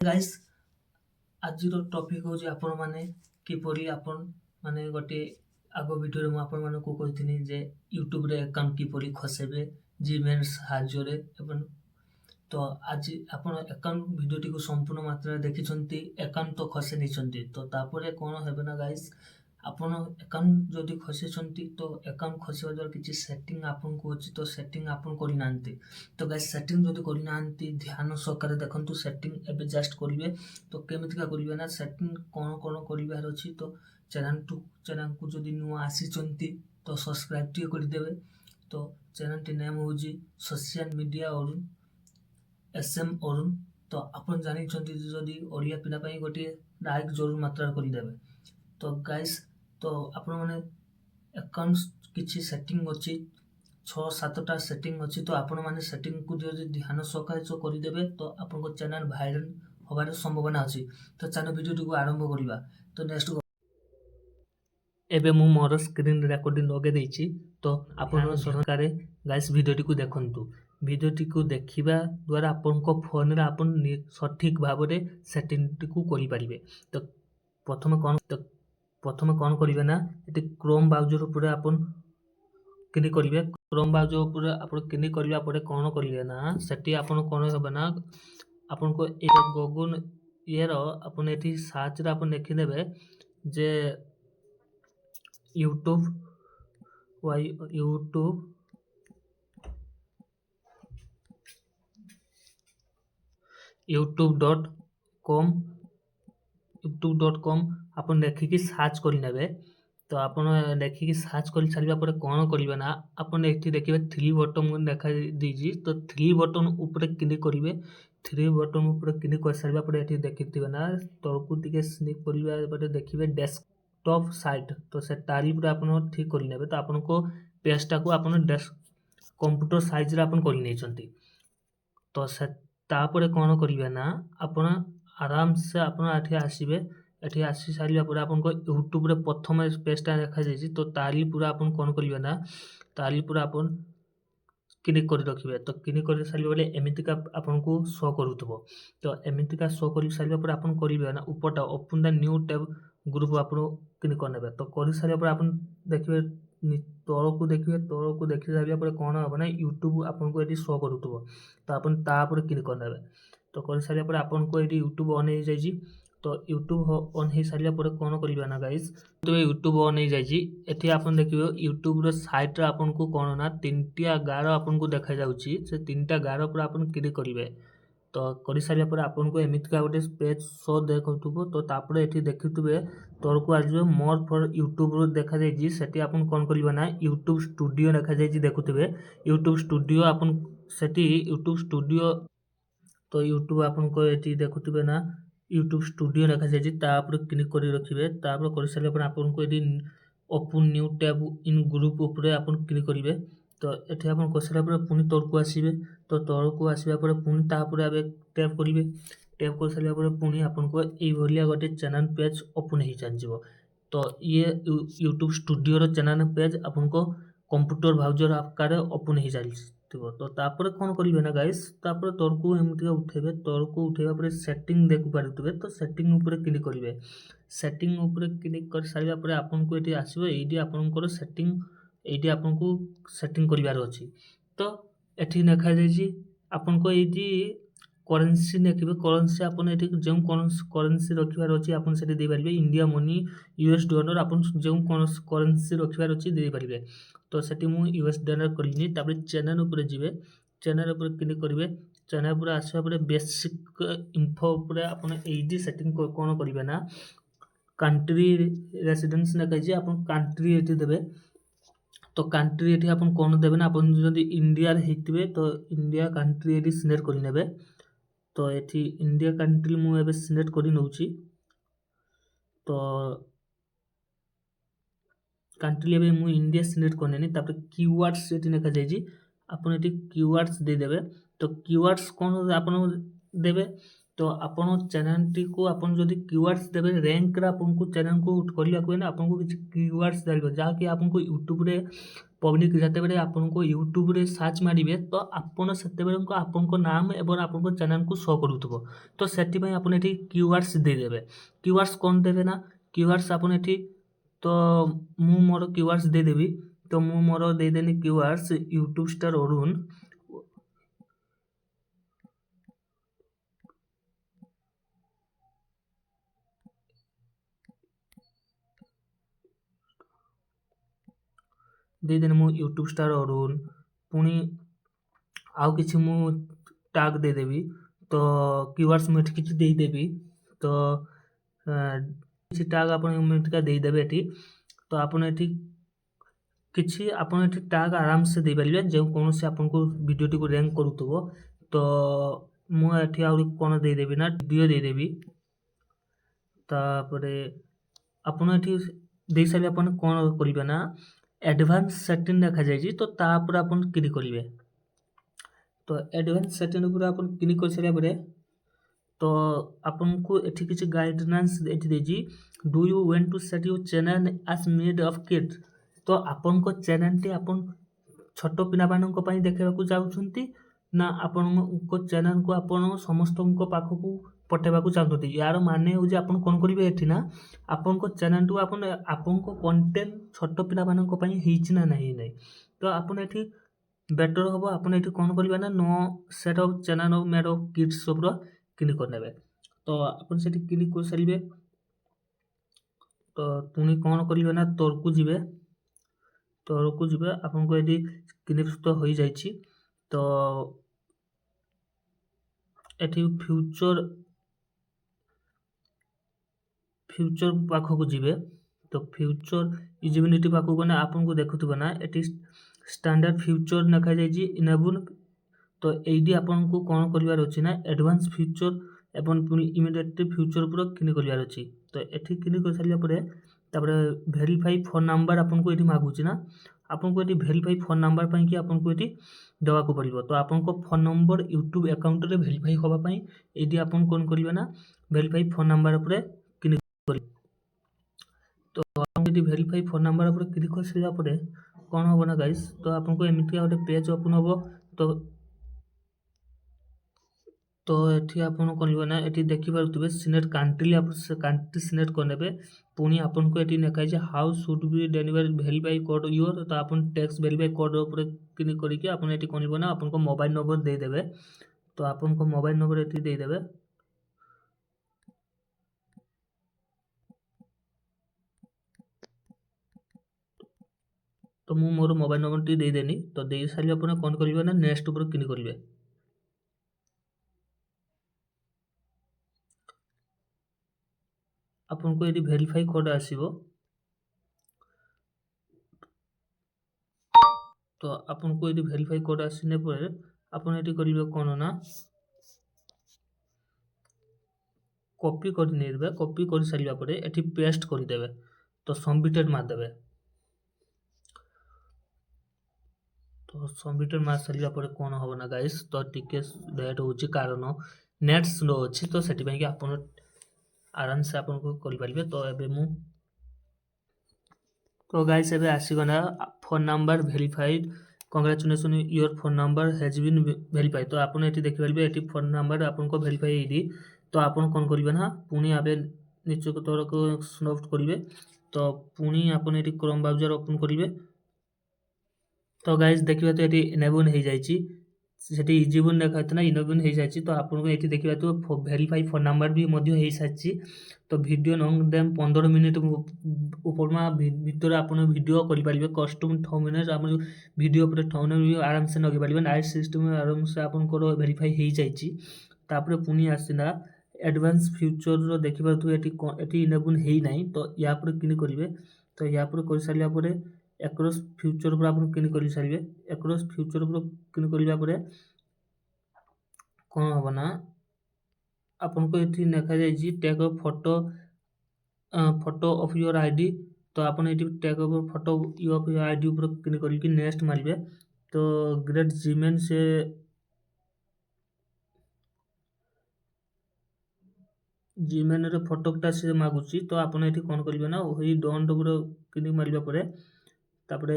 Guys आज topic हूँ आपण मैंने किपरि आपण माने गोटे आग वीडियो में आपण मानक कही जे यूट्यूब रे अकाउंट किपरि खसेबे जीमेल साहाय्य तो आज आपण अकाउंट वीडियो को संपूर्ण मात्रा देखिछंती अकाउंट तो खसे निछंती तो तापरे कोन हेबे ना गाइस आपण अकाउंट जदि खसेछंती तो अकाउंट खसिबा द्वारा किछि सेटिंग आपन को अछि तो सेटिंग आपन करि नांती तो गाइस सेटिंग जदि करि नांती ध्यान सहकारे देखंतु सेटिंग एबे जस्ट करिवे तो केमितिका करिवे ना सेटिंग कोन कोन करिवार अछि तो चैनल को जदि नुआ आसीचंती तो सब्सक्राइब टी करि देबे तो चैनल टी नेम होजी सोशल मीडिया और एसएम अरुण तो आपण जानि छंती जदि ओडिया पिला पई गोटे लाइक जरूर मात्रा करि देबे तो गाइस तो आपण माने अकाउंट किछि सेटिंग अछि 6-7टा सेटिंग अछि तो आपण माने सेटिंग को जदि ध्यान सहकारे जो करि देबे तो आपण को चैनल वायरल होबार संभावना अछि तो चैनल वीडियो को आरंभ करिबा तो नेक्स्ट एबे मु मोर स्क्रीन रिकॉर्डिंग लगे देछि तो आपण सहकारे गाइस वीडियो को देखंतु वीडियो को देखिबा द्वारा आपण को फोन रे आपण सठिक भाव रे सेटिंग को करि परिबे तो प्रथम कौन करिवे ना एटी क्रोम ब्राउजर ऊपर आपण क्लिक करिवे क्रोम ब्राउजर ऊपर आपण क्लिक करिवा परे कौन करिवे ना सेटी आपण कोन होबे ना आपण को एटा गूगल ईयर आपण एटी सर्च रे आपण लिखि देबे जे यूट्यूब youtube.com आपण देखिकी सर्च करि नेबे तो आपण देखिकी सर्च करि सारिबा परे कोन करिवे ना आपण एठी देखिबे थ्री बटन देखा दीजी तो थ्री बटन ऊपर क्लिक करिवे थ्री बटन ऊपर क्लिक कर सारिबा परे एठी देखिथिबे ना तळकु टिके स्निप करिबा परे देखिबे डेस्कटॉप साइट तो से तारी पूरा आपण ठीक करि नेबे तो आपण को पेजटा को आपण डेस्क कंप्यूटर साइज रे आपण करि नै छंती तो से तापरे कोन करिवे ना आपण आराम से आपण आठी आसीबे एठी आसी सारिया पूरा आपण को यूट्यूब रे प्रथम पेजटा देखा जायछि तो ताली पूरा आपण कोन करिवे ना ताली पूरा आपण क्लिक कर रखिबे तो क्लिक कर सारिबे बोले एमितिका आपण को शो करूथबो तो एमितिका शो करि सारिबा पर आपण करिवे ना ऊपरटा open the new tab group आपण क्लिक करनेबे तो करि सारिबा पर आपण देखिबे तळकु देखि सारिबा पर कोन होबो ना यूट्यूब आपण को एठी शो करूथबो तो आपण ता पर क्लिक करनेबे तो कर सारिया पर आपण को एठी यूट्यूब ऑन हो जायछि तो यूट्यूब ऑन हो सारिया पर कोन करिबा ना गाइस तो यूट्यूब ऑन हो जायछि एठी आपण देखिबो यूट्यूब रो साइट रे आपण को कोन ना तीनटा गारो आपण को देखा जाउछि से तीनटा गारो पर आपण क्लिक करिवे तो करि सारिया पर आपण को एमितका गोटे पेज शो देखौथबो तो तापरे एठी देखितबे तोर को आजो मोर फॉर यूट्यूब रो देखा जायछि सेठी आपण कोन करिबा ना यूट्यूब स्टूडियो देखा जायछि देखुतबे यूट्यूब स्टूडियो आपण सेठी यूट्यूब स्टूडियो तो यूट्यूब आपन को एटी देखुतबे ना यूट्यूब स्टूडियो रखा जायछि ता ऊपर क्लिक करि रखिबे तापर करि साले पर आपन को एटी ओपन न्यू टैब इन ग्रुप ऊपर आपन क्लिक करिवे तो एठी आपन कोसला पर पुनी तोर को आसीबे तो तोर को आसीबा पर पुनी ता ऊपर आबे टैप करिवे टैप कर साले पर पुनी आपन को ए भलिया गोटे चैनल पेज ओपन ही जाजिवो तो ये यूट्यूब स्टूडियो रो चैनल पेज आपन को कंप्यूटर ब्राउजर आकार ओपन ही जाइछि तो तापर कोन करिवे ना गाइस तापर तोरको एमति उठेबे तोरको उठेबा पर सेटिंग देखु पारुतबे तो सेटिंग ऊपर क्लिक करिवे सेटिंग ऊपर क्लिक कर सारिया पर आपन को एठी आसीबो एडी आपन को सेटिंग एडी आपन को सेटिंग करिवार अछि तो एठी देखा जायछि आपन को एडी करेंसी देखिबे करेंसी आपन एठी जे करेंसी रखिवार अछि आपन सेठी दे परिबे इंडिया मनी यूएस डॉलर आपन जे करेंसी रखिवार अछि दे परिबे तो सेठी मु यूएस डॉलर करिनी तापर चैनल ऊपर जिवे चैनल ऊपर क्लिक करिवे चैनल ऊपर आसीबा पर बेसिक इन्फो ऊपर आपन एडी सेटिंग कोन करिवे ना कंट्री रेसिडेंस ने कहि जे आपन कंट्री एठी देबे तो कंट्री एठी आपन कोन देबे ना आपन जदि इंडिया रे हेतिबे तो इंडिया कंट्री एठी सिलेक्ट करि नेबे तो एठी इंडिया कंट्री मु एबे सिलेक्ट करि नउची तो कंट्री एबे मु इंडिया सिलेक्ट करनेनी तापर कीवर्ड्स एठी लिखा जाय जी आपन एठी कीवर्ड्स दे देबे तो कीवर्ड्स कोन आपन देबे तो आपण चैनल को आपण जदि कीवर्ड्स देबे रैंक रे आपनको चैनल को करलिया कोइ ना आपनको किछ कीवर्ड्स देबे जहा कि आपनको यूट्यूब रे पब्लिक जते बेले आपनको यूट्यूब रे सर्च मारिबे तो आपण सेते बेले को आपनको नाम एवं आपनको चैनल को शो करूथबो तो सेति पय आपण एठी कीवर्ड्स दे देबे कीवर्ड्स कोन देबे ना कीवर्ड्स आपण एठी तो मु मोर कीवर्ड्स दे देबी तो मु मोर दे देनी कीवर्ड्स यूट्यूब स्टार अरुण दे देनी मु यूट्यूब स्टार अरुण पुणी आउ किछि मु टैग दे देबी तो कीवर्ड्स में किछि दे देबी तो किछि टैग आपण मिटका दे देबे एठी तो आपण एठी किछि आपण एठी टैग आराम से दे परिबे जे कोन से आपन को वीडियो टी को रैंक करूतबो तो मु एठी आउरी कोन दे देबी ना वीडियो दे देबी तापरे आपण एठी दे सारी आपण कोन करिबे ना एडवांस सेटिंग देखा जाय तो तापर आपण क्लिक करिवे तो एडवांस सेटिंग ऊपर आपण क्लिक कर सारा परे तो आपन को एठी किछि गाइडेंस एठी देजी do you want to set your channel as made of kids तो आपन को चैनल टी आपन छोट पिना मानन को पई देखेबा को जाउछंती ना आपन को चैनल को आपन समस्त को पाखो को पठेबा को चाहते यार माने हो जे आपन कोन करिवे एठी ना आपन को चैनल टू आपन को कंटेंट छोट पिना मानन को पई हिच ना नहीं नहीं तो आपन एठी बेटर होबो आपन एठी कोन करिबा ना नो सेट ऑफ चैनल ऑफ मेड ऑफ किड्स सब रो क्लिक कर नेबे तो आपन सेठी क्लिक कर सारिबे तो पुनी कोन करिवे ना तोर को जिबे आपन को एठी क्लिक तो होई जाईची तो एठी फ्यूचर पाखो को जिबे तो फ्यूचर इजिबिलिटी पाखो को ना आपन को देखुतबे ना एठी स्टैंडर्ड फ्यूचर नखा जाईची इनेबल तो एडी आपन को कोन करिवार अछि ना एडवांस फ्यूचर एवं पुनी इमीडिएट फ्यूचर पर क्लिक करिवार अछि तो एठी क्लिक कर सारिया परे तापर वेरीफाई फोन नंबर आपन को एठी मागुची ना आपन को एठी वेरीफाई फोन नंबर पई कि आपन को एठी देवा को पड़िबो तो आपन को फोन नंबर YouTube अकाउंट रे वेरीफाई होबा पई एठी आपन कोन करिवे ना वेरीफाई फोन नंबर पर क्लिक करि तो आपन एठी वेरीफाई फोन नंबर पर क्लिक कर सारिया परे कोन होबो ना गाइस तो आपन को एमिति गोटे पेज ओपन होबो तो एठी आपन करबो ना एठी देखि पारुतबे सिलेक्ट कंट्री आप कंट्री सिलेक्ट करनेबे पुनी आपन को एठी लिखा जे how should be deliver verify code your तो आपन टेक्स्ट वेरीफाई कोड ऊपर क्लिक करिके आपन एठी करबो ना आपन को मोबाइल नंबर दे देबे तो आपन को मोबाइल नंबर एठी दे देबे तो मु मोर मोबाइल नंबर टी दे देनी तो दे सारी आपन कोन करिवे ना नेक्स्ट ऊपर क्लिक करिवे आपन को एठी वेरीफाई कोड आसीबो तो आपन को एठी वेरीफाई कोड आसीने पर आपन एठी करिवे कोन ना कॉपी कर नेबे कॉपी कर सारिया परे एठी पेस्ट कर देबे तो सबमिटेड मार देबे तो सबमिटेड मार सारिया परे कोन होबो ना गाइस तो टिके लेट होची कारण नेट स्लो अछि तो सेति पई कि आपन आराम से आपन को करि परिबे तो एबे मु तो गाइस एबे आसी गना phone number verified congratulation your phone number has been verified तो आपन एठी देखि परिबे एठी फोन नंबर आपन को वेरीफाई हेदी तो आपन कोन करिवे ना पुनी आबे नीचे को तोर को स्नॉफ्ट करिवे तो पुनी आपन एठी क्रोम ब्राउज़र ओपन करिवे तो गाइस देखिबे तो एठी इनेबल हे जाईची सेठी इजिबल देखातना इनेबल हे जाईची तो आपन को एठी देखिबे तो वेरीफाई फोन नंबर भी मध्य हे साची तो वीडियो नंग देम 15 मिनिट उपरमा भितर आपन वीडियो करि परिबे कस्टम 6 मिनिट आपन वीडियो पर ठौने भी आराम से नगे परिबे नाइट सिस्टम में आराम से आपन को वेरीफाई हे जाईची तापरे पुनी आसिना एडवांस फ्यूचर रो देखि पारथु एठी इनेबल हे नाही तो या पर क्लिक करिवे तो या पर कर सारिया परे एक्रॉस फ्यूचर पर आपन क्लिक करि सारिबे एक्रॉस फ्यूचर पर क्लिक करिबा परे कोन होबो ना आपन को एठी लिखा जाय जी take a photo of your ID तो आपन एठी take a photo of your ID ऊपर क्लिक करि कि नेक्स्ट मारिबे तो ग्रेट जीमेल से ଜିମେଲ୍‌ରେ ଫଟୋଟା ସେ ମାଗୁଛି। ତ ଆପଣ ଏଠି କ'ଣ କରିବେ ନା ଏଇ ଡନ୍ ଉପରେ କ୍ଲିକ୍ ମାରିବା ପରେ ତାପରେ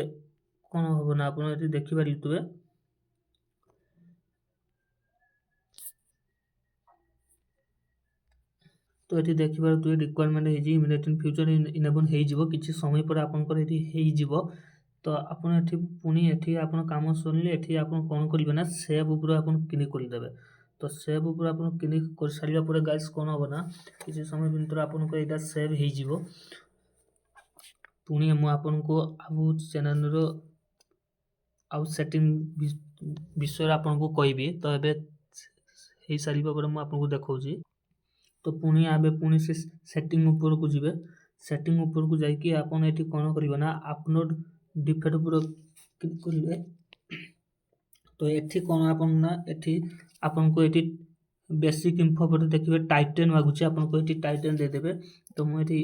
କ'ଣ ହବ ନା ଆପଣ ଏଠି ଦେଖିପାରୁଥିବେ ତ ଏଠି ଦେଖିପାରୁଥିବେ ରିକ୍ୱାରମେଣ୍ଟ ହେଇଛି ଇମିଡ଼ିଏଟ୍ ଇନ୍ ଫ୍ୟୁଚର୍ ଇନେବଲ୍ ହେଇଯିବ। କିଛି ସମୟ ପରେ ଆପଣଙ୍କର ଏଠି ହେଇଯିବ। ତ ଆପଣ ଏଠି ପୁଣି ଏଠି ଆପଣ କାମ ସରିଲେ ଏଠି ଆପଣ କ'ଣ କରିବେ ନା ସେଭ୍ ଉପରେ ଆପଣ କ୍ଲିକ୍ କରିଦେବେ। ତ ସେଭ୍ ଉପରେ ଆପଣ କ୍ଲିକ୍ କରିସାରିବା ପରେ ଗାଇସ୍ କ'ଣ ହବ ନା କିଛି ସମୟ ଭିତରେ ଆପଣଙ୍କ ଏଇଟା ସେଭ୍ ହେଇଯିବ। ପୁଣି ମୁଁ ଆପଣଙ୍କୁ ଆଉ ଚ୍ୟାନେଲ୍‌ର ଆଉ ସେଟିଂ ବିଷୟରେ ଆପଣଙ୍କୁ କହିବି। ତ ଏବେ ହେଇସାରିବା ପରେ ମୁଁ ଆପଣଙ୍କୁ ଦେଖାଉଛି। ତ ପୁଣି ସେ ସେଟିଂ ଉପରକୁ ଯିବେ। ସେଟିଂ ଉପରକୁ ଯାଇକି ଆପଣ ଏଠି କ'ଣ କରିବେ ନା ଆପଲୋଡ୍ ଡିଫେକ୍ଟ ଉପରେ କ୍ଲିକ୍ କରିବେ। ତ ଏଠି କ'ଣ ଆପଣ ନା ଏଠି ଆପଣଙ୍କୁ ଏଠି ବେସିକ୍ ଇନଫୋ ପରେ ଦେଖିବେ ଟାଇଟେଲ୍ ମାଗୁଛି। ଆପଣଙ୍କୁ ଏଠି ଟାଇଟେଲ୍ ଦେଇଦେବେ। ତ ମୁଁ ଏଠି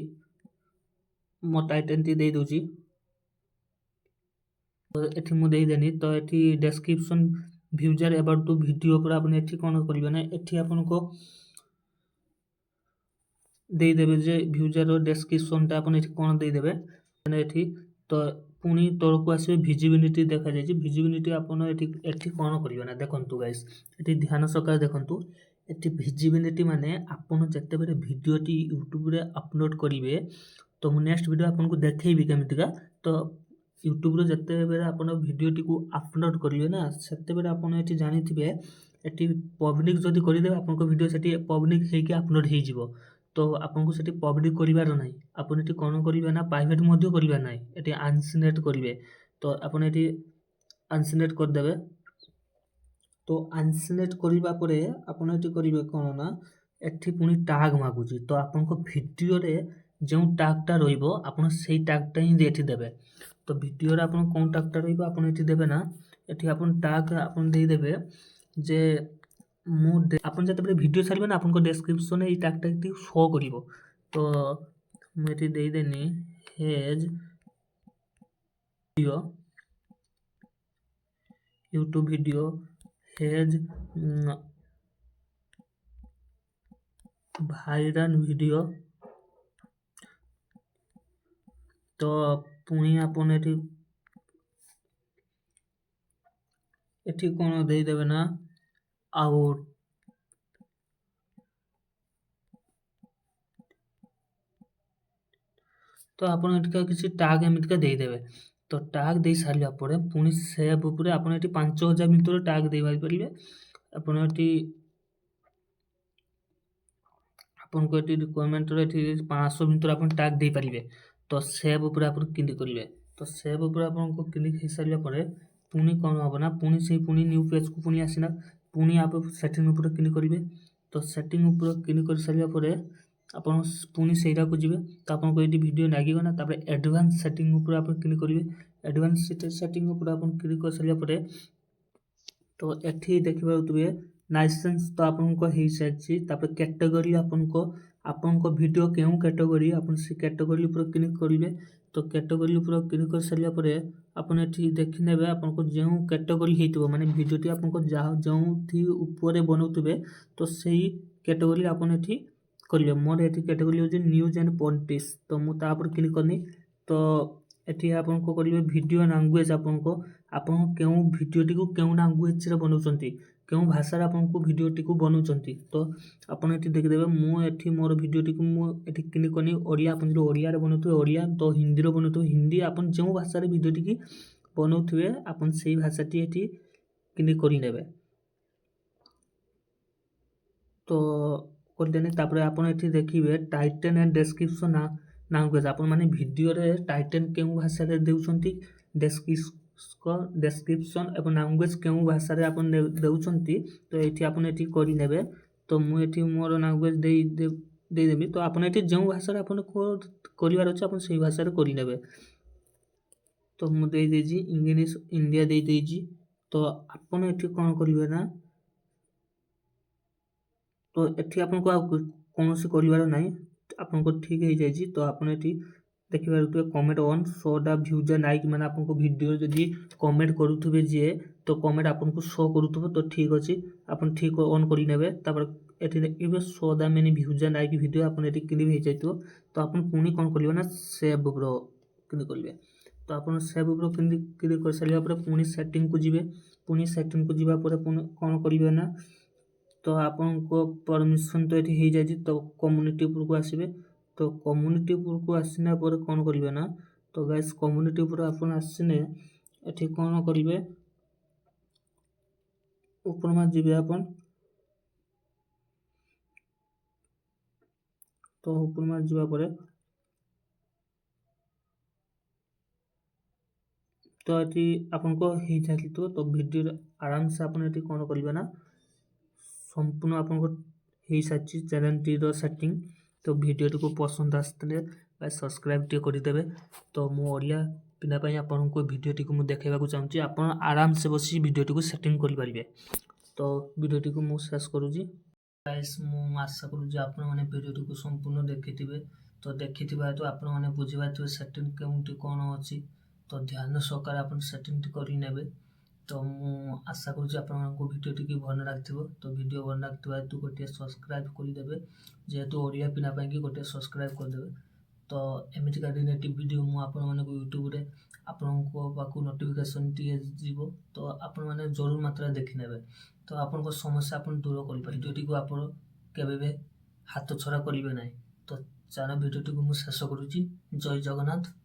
ମୋ ଟାଇଟେଲ୍‌ଟି ଦେଇଦେଉଛି। ତ ଏଠି ମୁଁ ଦେଇଦେଲି। ତ ଏଠି ଡେସ୍କ୍ରିପସନ୍ ଭ୍ୟୁଜର୍ ଏବାଉଟ୍ ଟୁ ଭିଡ଼ିଓ ଉପରେ ଆପଣ ଏଠି କ'ଣ କରିବେ ନା ଏଠି ଆପଣଙ୍କୁ ଦେଇଦେବେ ଯେ ଭ୍ୟୁଜର୍‌ର ଡେସ୍କ୍ରିପସନ୍‌ଟା ଆପଣ ଏଠି କ'ଣ ଦେଇଦେବେ ମାନେ ଏଠି ତ ପୁଣି ତଳକୁ ଆସିବେ ଭିଜିବିଲିଟି ଦେଖାଯାଇଛି। ଭିଜିବିଲିଟି ଆପଣ ଏଠି କ'ଣ କରିବେ ନା ଦେଖନ୍ତୁ ଗାଇସ୍ ଏଠି ଧ୍ୟାନ ସହକାରେ ଦେଖନ୍ତୁ। ଏଠି ଭିଜିବିଲିଟି ମାନେ ଆପଣ ଯେତେବେଳେ ଭିଡ଼ିଓଟି ୟୁଟ୍ୟୁବ୍‌ରେ ଅପଲୋଡ୍ କରିବେ ତ ମୁଁ ନେକ୍ସଟ୍ ଭିଡ଼ିଓ ଆପଣଙ୍କୁ ଦେଖେଇବି କେମିତିକା। ତ ୟୁଟ୍ୟୁବ୍‌ରେ ଯେତେବେଳେ ଆପଣ ଭିଡ଼ିଓଟିକୁ ଅପଲୋଡ୍ କରିବେ ନା ସେତେବେଳେ ଆପଣ ଏଠି ଜାଣିଥିବେ ଏଠି ପବ୍ଲିକ୍ ଯଦି କରିଦେବେ ଆପଣଙ୍କ ଭିଡ଼ିଓ ସେଠି ପବ୍ଲିକ୍ ହେଇକି ଅପଲୋଡ୍ ହେଇଯିବ। ତ ଆପଣଙ୍କୁ ସେଠି ପବ୍ଲିକ୍ କରିବାର ନାହିଁ। ଆପଣ ଏଠି କ'ଣ କରିବେ ନା ପ୍ରାଇଭେଟ୍ ମଧ୍ୟ କରିବାର ନାହିଁ। ଏଠି ଅନସିଲେକ୍ଟ କରିବେ। ତ ଆପଣ ଏଠି ଅନସିଲେକ୍ଟ କରିଦେବେ। ତ ଅନସିଲେକ୍ଟ କରିବା ପରେ ଆପଣ ଏଠି କରିବେ କ'ଣ ନା ଏଠି ପୁଣି ଟ୍ୟାଗ୍ ମାଗୁଛି। ତ ଆପଣଙ୍କ ଭିଡ଼ିଓରେ ଯେଉଁ ଟ୍ୟାଗ୍‌ଟା ରହିବ ଆପଣ ସେଇ ଟ୍ୟାଗ୍‌ଟା ହିଁ ଏଠି ଦେବେ। ତ ଭିଡ଼ିଓରେ ଆପଣ କେଉଁ ଟ୍ୟାଗ୍‌ଟା ରହିବ ଆପଣ ଏଠି ଦେବେ ନା ଏଠି ଆପଣ ଟ୍ୟାଗ୍ ଆପଣ ଦେଇଦେବେ ଯେ ଆପଣ ଯେତେବେଳେ ଭିଡ଼ିଓ ଛାଡ଼ିବେ ନା ଆପଣଙ୍କ ଡେସ୍କ୍ରିପସନ୍‌ରେ ଏଇ ଟ୍ୟାଗ୍‌ଟା ଏଠି ଶୋ କରିବ। ତ ମୁଁ ଏଠି ଦେଇଦେଲି hedge video YouTube video hedge viral video. ତ ପୁଣି ଆପଣ ଏଠି କ'ଣ ଦେଇଦେବେ ନା ଆଉ ତ ଆପଣ ଏଠିକା କିଛି ଟ୍ୟାଗ୍ ଏମିତିକା ଦେଇଦେବେ। ତ ଟ୍ୟାଗ୍ ଦେଇ ସାରିଲା ପରେ ପୁଣି ସେଭ୍ ଉପରେ ଆପଣ ଏଠି 5000 ଭିତରେ ଟ୍ୟାଗ୍ ଦେଇପାରିବେ। ଆପଣ ଏଠି ଆପଣଙ୍କୁ ଏଠି ରିକ୍ୱାରମେଣ୍ଟରେ ଏଠି 500 ଭିତରେ ଆପଣ ଟ୍ୟାଗ୍ ଦେଇପାରିବେ। ତ ସେଭ୍ ଉପରେ ଆପଣ କ୍ଲିକ୍ କରିବେ। ତ ସେଭ୍ ଉପରେ ଆପଣଙ୍କୁ କ୍ଲିକ୍ ହେଇସାରିଲା ପରେ ପୁଣି କ'ଣ ହବ ନା ପୁଣି ନ୍ୟୁ ପେଜ୍‌କୁ ପୁଣି ଆସିଲା। ପୁଣି ଆପଣ ସେଟିଂ ଉପରେ କ୍ଲିକ୍ କରିବେ। ତ ସେଟିଂ ଉପରେ କ୍ଲିକ୍ କରିସାରିଲା ପରେ ଆପଣ ପୁଣି ସେଇଟାକୁ ଯିବେ। ତ ଆପଣଙ୍କୁ ଏଠି ଭିଡ଼ିଓ ଲାଗିଗଲା। ତାପରେ ଆଡଭାନ୍ସ ସେଟିଂ ଉପରେ ଆପଣ କ୍ଲିକ୍ କରିବେ। ଆଡଭାନ୍ସ ସେଟିଂ ଉପରେ ଆପଣ କ୍ଲିକ୍ କରିସାରିଲା ପରେ ତ ଏଠି ଦେଖିପାରୁଥିବେ ଲାଇସେନ୍ସ ତ ଆପଣଙ୍କ ହେଇସାରିଛି। ତାପରେ କ୍ୟାଟେଗୋରୀ ଆପଣଙ୍କ ଭିଡ଼ିଓ କେଉଁ କ୍ୟାଟେଗୋରୀ ଆପଣ ସେ କ୍ୟାଟେଗୋରୀ ଉପରେ କ୍ଲିକ୍ କରିବେ। ତ କ୍ୟାଟେଗୋରୀ ଉପରେ କ୍ଲିକ୍ କରିସାରିଲା ପରେ ଆପଣ ଏଠି ଦେଖିନେବେ ଆପଣଙ୍କ ଯେଉଁ କ୍ୟାଟେଗୋରୀ ହେଇଥିବ ମାନେ ଭିଡ଼ିଓଟି ଆପଣଙ୍କ ଯେଉଁଠି ଉପରେ ବନଉଥିବେ ତ ସେଇ କ୍ୟାଟେଗୋରୀ ଆପଣ ଏଠି କରିବେ। ମୋର ଏଠି କ୍ୟାଟେଗୋରୀ ହେଉଛି ନ୍ୟୁଜ୍ ଆଣ୍ଡ ପଲିଟିକ୍ସ। ତ ମୁଁ ତା ଉପରେ କ୍ଲିକ୍ କଲି। ତ ଏଠି ଆପଣଙ୍କ କରିବେ ଭିଡ଼ିଓ ଲାଙ୍ଗୁଏଜ୍ ଆପଣ କେଉଁ ଭିଡ଼ିଓଟିକୁ କେଉଁ ଲାଙ୍ଗୁଏଜ୍‌ରେ ବନଉଛନ୍ତି କେଉଁ ଭାଷାରେ ଆପଣଙ୍କୁ ଭିଡ଼ିଓଟିକୁ ବନଉଛନ୍ତି। ତ ଆପଣ ଏଠି ଦେଖିଦେବେ ମୁଁ ଏଠି ମୋର ଭିଡ଼ିଓଟିକୁ ମୁଁ ଏଠି କ୍ଲିକ୍ କଲି ଓଡ଼ିଆ। ଆପଣ ଯଦି ଓଡ଼ିଆରେ ବନଉଥିବେ ଓଡ଼ିଆ ତ ହିନ୍ଦୀରେ ବନଉଥିବେ ହିନ୍ଦୀ ଆପଣ ଯେଉଁ ଭାଷାରେ ଭିଡ଼ିଓଟିକି ବନଉଥିବେ ଆପଣ ସେଇ ଭାଷାଟି ଏଠି କ୍ଲିକ୍ କରିନେବେ। ତ କରିଦେଲେ ତାପରେ ଆପଣ ଏଠି ଦେଖିବେ ଟାଇଟେଲ୍ ଆଣ୍ଡ ଡେସ୍କ୍ରିପସନ୍ ଲାଙ୍ଗୁଏଜ୍ ଆପଣମାନେ ଭିଡ଼ିଓରେ ଟାଇଟେଲ୍ କେଉଁ ଭାଷାରେ ଦେଉଛନ୍ତି ଡେସ୍କ୍ରିପସନ୍ ଏବଂ ଲାଙ୍ଗୁଏଜ୍ କେଉଁ ଭାଷାରେ ଆପଣ ଦେଉଛନ୍ତି ତ ଏଠି ଆପଣ ଏଠି କରିନେବେ। ତ ମୁଁ ଏଠି ମୋର ଲାଙ୍ଗୁଏଜ୍ ଦେଇଦେବି। ତ ଆପଣ ଏଠି ଯେଉଁ ଭାଷାରେ ଆପଣଙ୍କୁ କରିବାର ଅଛି ଆପଣ ସେଇ ଭାଷାରେ କରିନେବେ। ତ ମୁଁ ଦେଇଦେଇଛି ଇଂଲିଶ ଇଣ୍ଡିଆ ଦେଇଦେଇଛି। ତ ଆପଣ ଏଠି କ'ଣ କରିବେ ନା ତ ଏଠି ଆପଣଙ୍କୁ ଆଉ କୌଣସି କରିବାର ନାହିଁ। ଆପଣଙ୍କ ଠିକ୍ ହେଇଯାଇଛି। ତ ଆପଣ ଏଠି ଦେଖିପାରୁଥିବେ କମେଣ୍ଟ ଅନ୍ ଶୋ ଦ ଭ୍ୟୁଜର୍ ଲାଇକ୍ ମାନେ ଆପଣଙ୍କ ଭିଡ଼ିଓ ଯଦି କମେଣ୍ଟ କରୁଥିବେ ଯିଏ ତ କମେଣ୍ଟ ଆପଣଙ୍କୁ ଶୋ କରୁଥିବ। ତ ଠିକ୍ ଅଛି ଆପଣ ଠିକ୍ ଅନ୍ କରିନେବେ। ତାପରେ ଏଠି ଦେଖିବେ so the many views and like video ଆପଣ ଏଠି କ୍ଲିକ୍ ହେଇଯାଇଥିବ। ତ ଆପଣ ପୁଣି କ'ଣ କରିବେ ନା ସେଭ୍ ଉପରେ କ୍ଲିକ୍ କରିବେ। ତ ଆପଣ ସେଭ୍ ଉପରେ କ୍ଲିକ୍ କରିସାରିବା ପରେ ପୁଣି ସେଟିଂକୁ ଯିବେ। ପୁଣି ସେଟିଂକୁ ଯିବା ପରେ ପୁଣି କ'ଣ କରିବେ ନା ତ ଆପଣଙ୍କ ପରମିଶନ୍ ତ ଏଠି ହେଇଯାଇଛି। ତ କମ୍ୟୁନିଟି ଉପରକୁ ଆସିବେ। ତ କମ୍ୟୁନିଟି ଉପରକୁ ଆସିଲା ପରେ କ'ଣ କରିବେ ନା ତ ଗାଇସ୍ କମ୍ୟୁନିଟି ଉପରେ ଆପଣ ଆସିଲେ ଏଠି କ'ଣ କରିବେ ଉପରମା ଯିବେ ଆପଣ। ତ ଉପରମା ଯିବା ପରେ ତ ଏଠି ଆପଣଙ୍କ ହେଇଯାଇଥିବ। ତ ଭିଡ଼ିଓରେ ଆରାମସେ ଆପଣ ଏଠି କ'ଣ କରିବେ ନା ସମ୍ପୂର୍ଣ୍ଣ ଆପଣଙ୍କ ହେଇସାରିଛି ଚ୍ୟାନେଲଟିର ସେଟିଂ। ତ ଭିଡ଼ିଓଟିକୁ ପସନ୍ଦ ଆସିଥିଲେ ସବସ୍କ୍ରାଇବ୍ ଟିକେ କରିଦେବେ। ତ ମୁଁ ଓଡ଼ିଆ ପିଲା ପାଇଁ ଆପଣଙ୍କ ଭିଡ଼ିଓଟିକୁ ମୁଁ ଦେଖାଇବାକୁ ଚାହୁଁଛି। ଆପଣ ଆରାମସେ ବସି ଭିଡ଼ିଓଟିକୁ ସେଟିଂ କରିପାରିବେ। ତ ଭିଡ଼ିଓଟିକୁ ମୁଁ ଶେଷ କରୁଛି। ଗାଇସ୍ ମୁଁ ଆଶା କରୁଛି ଆପଣମାନେ ଭିଡ଼ିଓଟିକୁ ସମ୍ପୂର୍ଣ୍ଣ ଦେଖିଥିବେ। ତ ଦେଖିଥିବା ହେତୁ ଆପଣମାନେ ବୁଝିପାରିଥିବେ ସେଟିଂ କେମିତି କ'ଣ ଅଛି। ତ ଧ୍ୟାନ ସହକାରେ ଆପଣ ସେଟିଂଟି କରିନେବେ। ତ ମୁଁ ଆଶା କରୁଛି ଆପଣମାନଙ୍କୁ ଭିଡ଼ିଓଟି ଭଲ ଲାଗିଥିବ। ତ ଭିଡ଼ିଓ ଭଲ ଲାଗିଥିବା ହେତୁ ଗୋଟିଏ ସବସ୍କ୍ରାଇବ୍ କରିଦେବେ। ଯେହେତୁ ଓଡ଼ିଆ ପିଲା ପାଇଁକି ଗୋଟିଏ ସବସ୍କ୍ରାଇବ୍ କରିଦେବେ। ତ ଏମିତିକା ରିଲେଟିଭ୍ ଭିଡ଼ିଓ ମୁଁ ଆପଣମାନଙ୍କୁ ୟୁଟ୍ୟୁବରେ ଆପଣଙ୍କ ପାଖକୁ ନୋଟିଫିକେସନ୍ଟିଏ ଯିବ। ତ ଆପଣମାନେ ଜରୁର ମାତ୍ରାରେ ଦେଖିନେବେ। ତ ଆପଣଙ୍କ ସମସ୍ୟା ଆପଣ ଦୂର କରିପାରିବେ। ଭିଡ଼ିଓଟିକୁ ଆପଣ କେବେ ବି ହାତଛଡ଼ା କରିବେ ନାହିଁ। ତ ଚାଲ ଭିଡ଼ିଓଟିକୁ ମୁଁ ଶେଷ କରୁଛି। ଜୟ ଜଗନ୍ନାଥ।